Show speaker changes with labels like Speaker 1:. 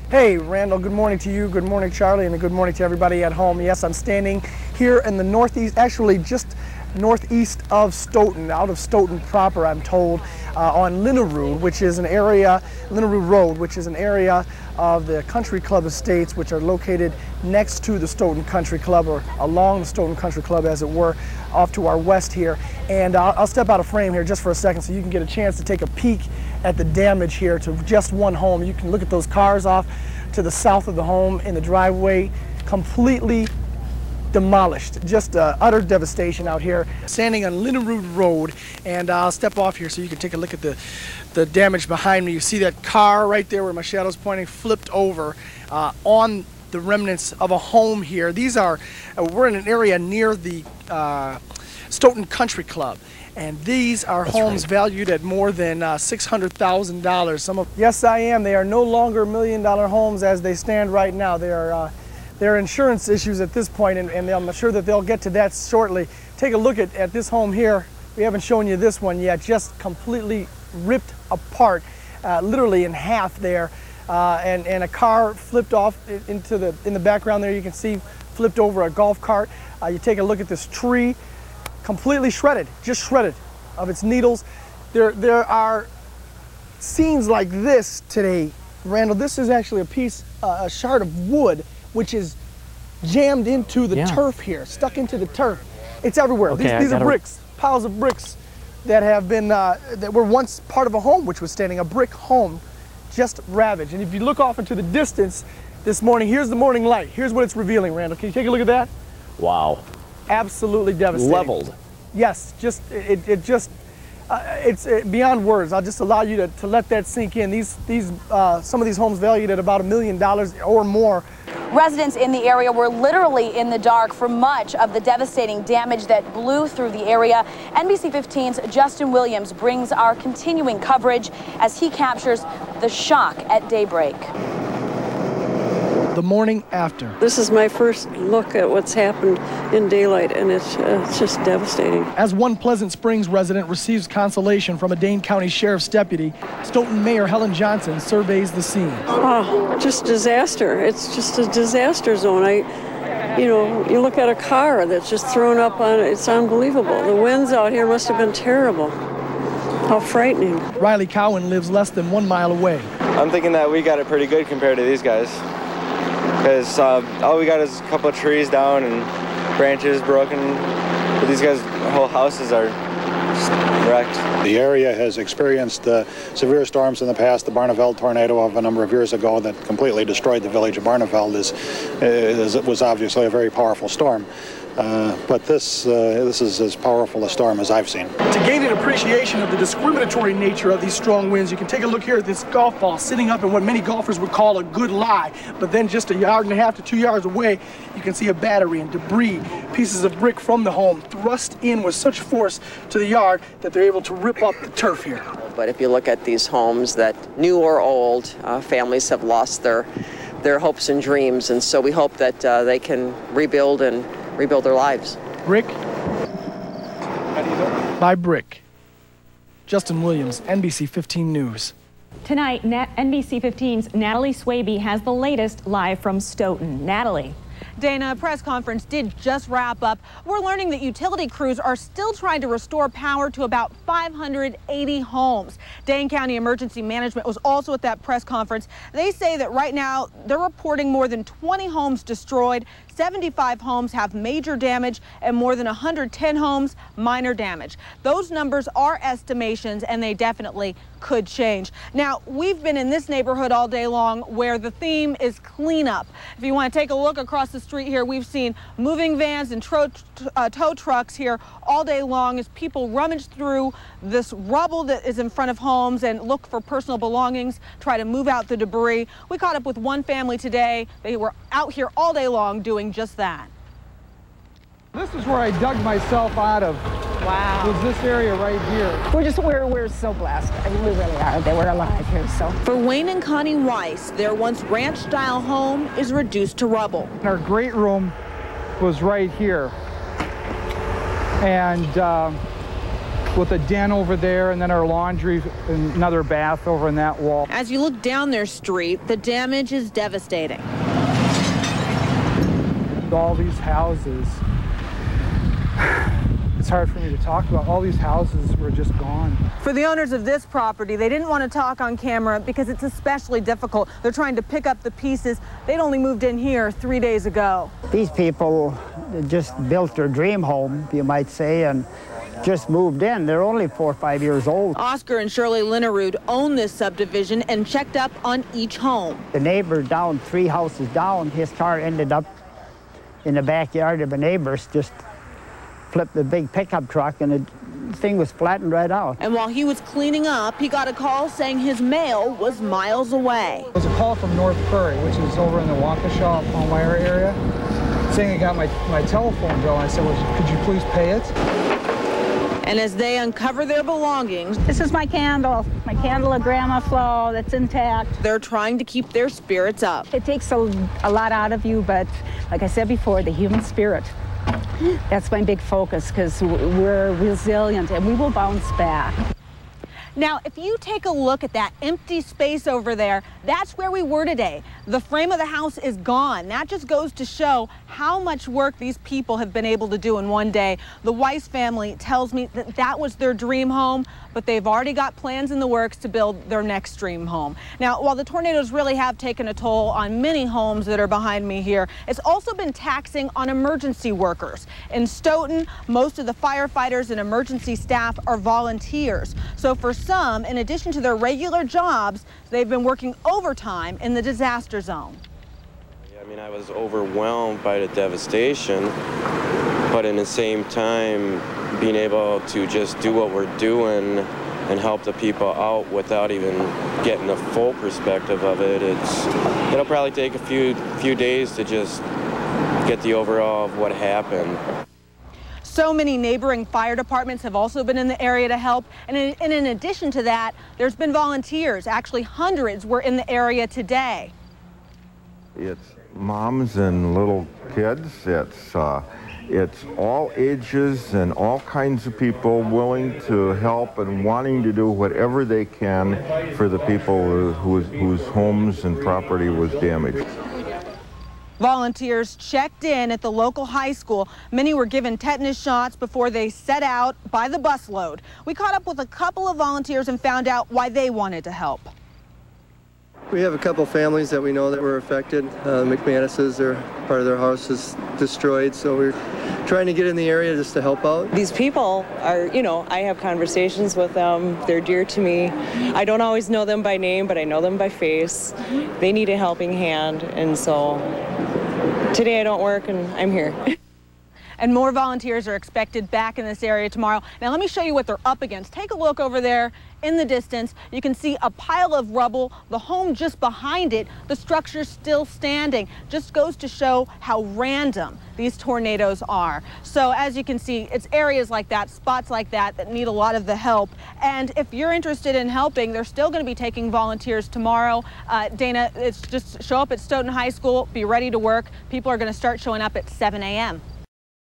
Speaker 1: Hey, Randall, good morning to you, good morning, Charlie, and good morning to everybody at home. Yes, I'm standing here in the northeast, actually just northeast of Stoughton, out of Stoughton proper, I'm told, on Linneroo, which is an area, Linneroo Road, which is an area of the Country Club estates, which are located next to the Stoughton Country Club, or along the Stoughton Country Club, as it were, off to our west here. And I'll step out of frame here just for a second so you can get a chance to take a peek at the damage here to just one home. You can look at those cars off to the south of the home in the driveway, completely demolished. Just utter devastation out here. Standing on Linneroo Road, and I'll step off here so you can take a look at the damage behind me. You see that car right there where my shadow's pointing, flipped over on the remnants of a home here. These are, we're in an area near the Stoughton Country Club, and these are homes valued at more than $600,000. Yes, I am. They are no longer $1 million homes as they stand right now. They are there are insurance issues at this point, and I'm sure that they'll get to that shortly. Take a look at this home here. We haven't shown you this one yet. Just completely ripped apart, literally in half there, and a car flipped off in the background there. You can see flipped over a golf cart. You take a look at this tree, completely shredded, just shredded of its needles. There are scenes like this today, Randall. This is actually a shard of wood which is jammed into the turf here, stuck into the turf. It's everywhere. Okay, these are bricks, piles of bricks that have been, that were once part of a home which was standing, a brick home, just ravaged. And if you look off into the distance this morning, here's the morning light. Here's what it's revealing, Randall. Can you take a look at that? Wow. Absolutely devastating. Leveled. Yes, just, it's beyond words. I'll just allow you to let that sink in. Some of these homes valued at about $1 million or more.
Speaker 2: Residents in the area were literally in the dark for much of the devastating damage that blew through the area. NBC-15's Justin Williams brings our continuing coverage as he captures the shock at daybreak.
Speaker 1: The morning after.
Speaker 3: This is my first look at what's happened in daylight, and it's just devastating.
Speaker 1: As one Pleasant Springs resident receives consolation from a Dane County Sheriff's deputy, Stoughton Mayor Helen Johnson surveys the scene.
Speaker 3: Oh, just disaster. It's just a disaster zone. You look at a car that's just thrown up on it. It's unbelievable. The winds out here must have been terrible. How frightening.
Speaker 1: Riley Cowan lives less than 1 mile away.
Speaker 4: I'm thinking that we got it pretty good compared to these guys, because all we got is a couple of trees down and branches broken, but these guys' whole houses are just wrecked.
Speaker 5: The area has experienced severe storms in the past. The Barneveld tornado of a number of years ago that completely destroyed the village of Barneveld was obviously a very powerful storm. But this is as powerful a storm as I've seen.
Speaker 1: To gain an appreciation of the discriminatory nature of these strong winds, you can take a look here at this golf ball sitting up in what many golfers would call a good lie. But then just 1.5 yards to 2 yards away, you can see a battery and debris, pieces of brick from the home thrust in with such force to the yard that they're able to rip up the turf here.
Speaker 6: But if you look at these homes that, new or old, families have lost their hopes and dreams, and so we hope that they can rebuild their lives.
Speaker 1: Brick by brick. Justin Williams, NBC-15 News.
Speaker 7: Tonight, NBC-15's Natalie Swaby has the latest live from Stoughton. Natalie.
Speaker 8: Dana, a press conference did just wrap up. We're learning that utility crews are still trying to restore power to about 580 homes. Dane County Emergency Management was also at that press conference. They say that right now they're reporting more than 20 homes destroyed, 75 homes have major damage, and more than 110 homes minor damage. Those numbers are estimations, and they definitely could change. Now, we've been in this neighborhood all day long where the theme is cleanup. If you want to take a look across the street here, we've seen moving vans and tow trucks here all day long as people rummage through this rubble that is in front of homes and look for personal belongings, try to move out the debris. We caught up with one family today. They were out here all day long doing just that.
Speaker 9: This is where I dug myself out of.
Speaker 8: Wow.
Speaker 9: Was this area right here.
Speaker 10: We're so blessed. I mean, we really are. They were alive here, so.
Speaker 8: For Wayne and Connie Weiss, their once ranch-style home is reduced to rubble.
Speaker 9: Our great room was right here. And with a den over there, and then our laundry and another bath over in that wall.
Speaker 8: As you look down their street, the damage is devastating.
Speaker 9: All these houses, it's hard for me to talk about. All these houses were just gone.
Speaker 8: For the owners of this property, they didn't want to talk on camera because it's especially difficult. They're trying to pick up the pieces. They'd only moved in here 3 days ago.
Speaker 11: These people just built their dream home, you might say, and just moved in. They're only 4 or 5 years old.
Speaker 8: Oscar and Shirley Linerud own this subdivision and checked up on each home.
Speaker 11: The neighbor down 3 houses down, his car ended up in the backyard of a neighbor's, just flipped the big pickup truck, and the thing was flattened right out.
Speaker 8: And while he was cleaning up, he got a call saying his mail was miles away.
Speaker 9: It was a call from North Prairie, which is over in the Waukesha, Palmyra area, saying they got my telephone bill. I said, well, could you please pay it?
Speaker 8: And as they uncover their belongings,
Speaker 10: This is my candle of Grandma Flo that's intact.
Speaker 8: they're trying to keep their spirits up.
Speaker 10: It takes a lot out of you, but like I said before, the human spirit, that's my big focus, because we're resilient and we will bounce back.
Speaker 8: Now, if you take a look at that empty space over there, that's where we were today. The frame of the house is gone. That just goes to show how much work these people have been able to do in one day. The Weiss family tells me that that was their dream home, but they've already got plans in the works to build their next dream home. Now, while the tornadoes really have taken a toll on many homes that are behind me here, it's also been taxing on emergency workers. In Stoughton, most of the firefighters and emergency staff are volunteers. So for some, in addition to their regular jobs, they've been working overtime in the disaster zone.
Speaker 12: I mean, I was overwhelmed by the devastation, but in the same time, being able to just do what we're doing and help the people out without even getting a full perspective of it, it'll probably take a few days to just get the overall of what happened.
Speaker 8: So many neighboring fire departments have also been in the area to help. And in addition to that, there's been volunteers. Actually, hundreds were in the area today.
Speaker 13: It's moms and little kids. It's all ages and all kinds of people willing to help and wanting to do whatever they can for the people whose homes and property was damaged.
Speaker 8: Volunteers checked in at the local high school. Many were given tetanus shots before they set out by the busload. We caught up with a couple of volunteers and found out why they wanted to help.
Speaker 14: We have a couple families that we know that were affected. McManus's, part of their house is destroyed, so we're trying to get in the area just to help out.
Speaker 15: These people are, I have conversations with them. They're dear to me. I don't always know them by name, but I know them by face. They need a helping hand, and so today I don't work and I'm here.
Speaker 8: And more volunteers are expected back in this area tomorrow. Now let me show you what they're up against. Take a look over there in the distance. You can see a pile of rubble, the home just behind it, the structure's still standing. Just goes to show how random these tornadoes are. So as you can see, it's areas like that, spots like that need a lot of the help. And if you're interested in helping, they're still going to be taking volunteers tomorrow. Dana, it's just show up at Stoughton High School, be ready to work. People are going to start showing up at 7 a.m.